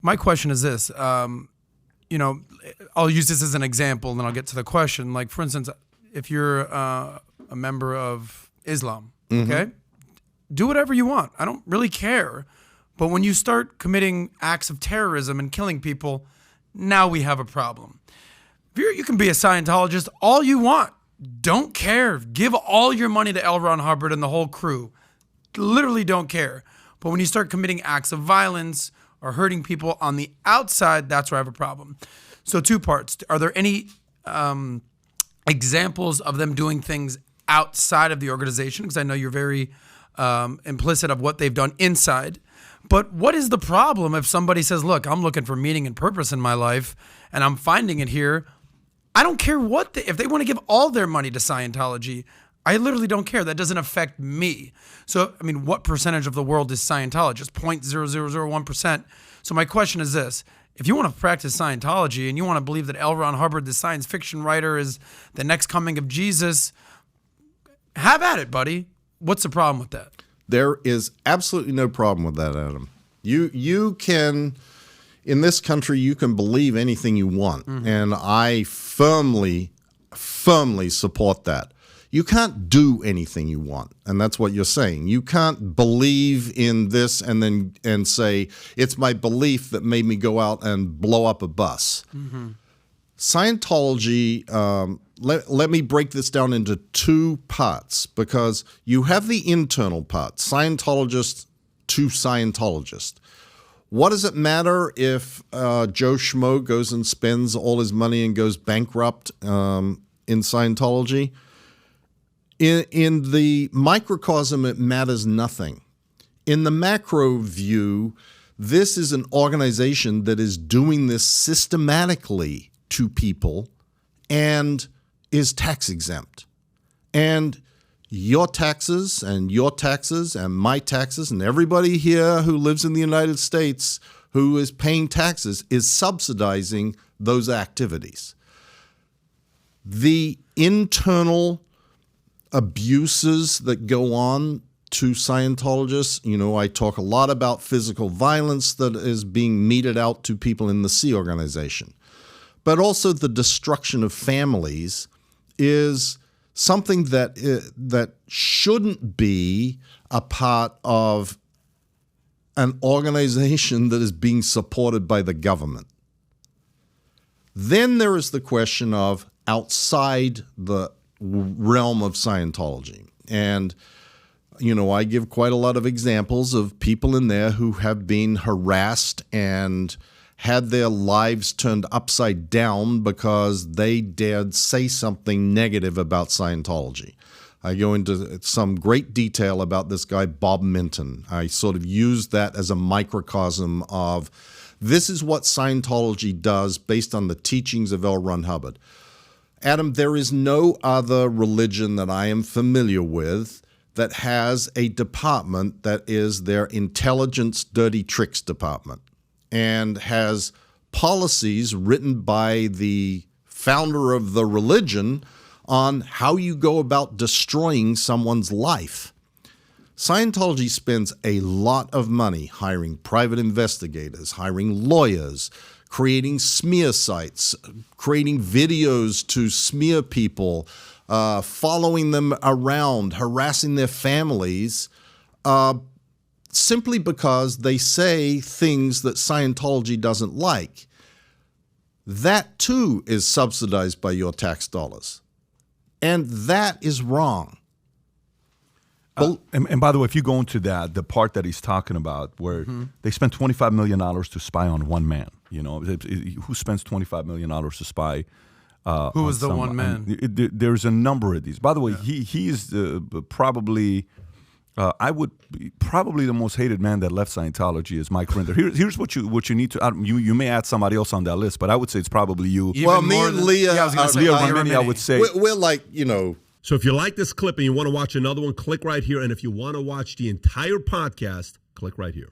My question is this. You know, I'll use this as an example, and then I'll get to the question. Like, for instance, if you're a member of Islam, okay, do whatever you want. I don't really care. But when you start committing acts of terrorism and killing people, now we have a problem. You can be a Scientologist all you want. Don't care. Give all your money to L. Ron Hubbard and the whole crew. Literally don't care. But when you start committing acts of violence or hurting people on the outside, that's where I have a problem. So 2 parts. Are there any examples of them doing things outside of the organization? Because I know you're very implicit of what they've done inside. But what is the problem if somebody says, look, I'm looking for meaning and purpose in my life, and I'm finding it here. I don't care if they want to give all their money to Scientology, I literally don't care. That doesn't affect me. So, I mean, what percentage of the world is Scientologist? 0.0001%. So my question is this. If you want to practice Scientology and you want to believe that L. Ron Hubbard, the science fiction writer, is the next coming of Jesus, have at it, buddy. What's the problem with that? There is absolutely no problem with that, Adam. You can, in this country, you can believe anything you want, and I firmly support that. You can't do anything you want, and that's what you're saying. You can't believe in this and say, it's my belief that made me go out and blow up a bus. Scientology, let me break this down into 2 parts, because you have the internal part, Scientologist to Scientologist. What does it matter if Joe Schmo goes and spends all his money and goes bankrupt in Scientology? In the microcosm, it matters nothing. In the macro view, this is an organization that is doing this systematically to people and is tax exempt. And your taxes and my taxes and everybody here who lives in the United States who is paying taxes is subsidizing those activities. The internal abuses that go on to Scientologists, you know, I talk a lot about physical violence that is being meted out to people in the Sea organization. But also the destruction of families is something that shouldn't be a part of an organization that is being supported by the government. Then there is the question of outside the realm of Scientology. And, you know, I give quite a lot of examples of people in there who have been harassed and had their lives turned upside down because they dared say something negative about Scientology. I go into some great detail about this guy, Bob Minton. I sort of use that as a microcosm of this is what Scientology does based on the teachings of L. Ron Hubbard. Adam, there is no other religion that I am familiar with that has a department that is their intelligence dirty tricks department, and has policies written by the founder of the religion on how you go about destroying someone's life. Scientology spends a lot of money hiring private investigators, hiring lawyers, creating smear sites, creating videos to smear people, following them around, harassing their families, simply because they say things that Scientology doesn't like. That, too, is subsidized by your tax dollars. And that is wrong. And by the way, if you go into the part that he's talking about, where they spent $25 million to spy on one man, you know, who spends $25 million to spy? Who was the one man? There's a number of these. By the way, he is probably... probably the most hated man that left Scientology is Mike Rinder. Here's what you need to. You may add somebody else on that list, but I would say it's probably you. Well, me and Leah. Yeah, I was going to say Leah Remini, I would say. We're like, you know. So if you like this clip and you want to watch another one, click right here. And if you want to watch the entire podcast, click right here.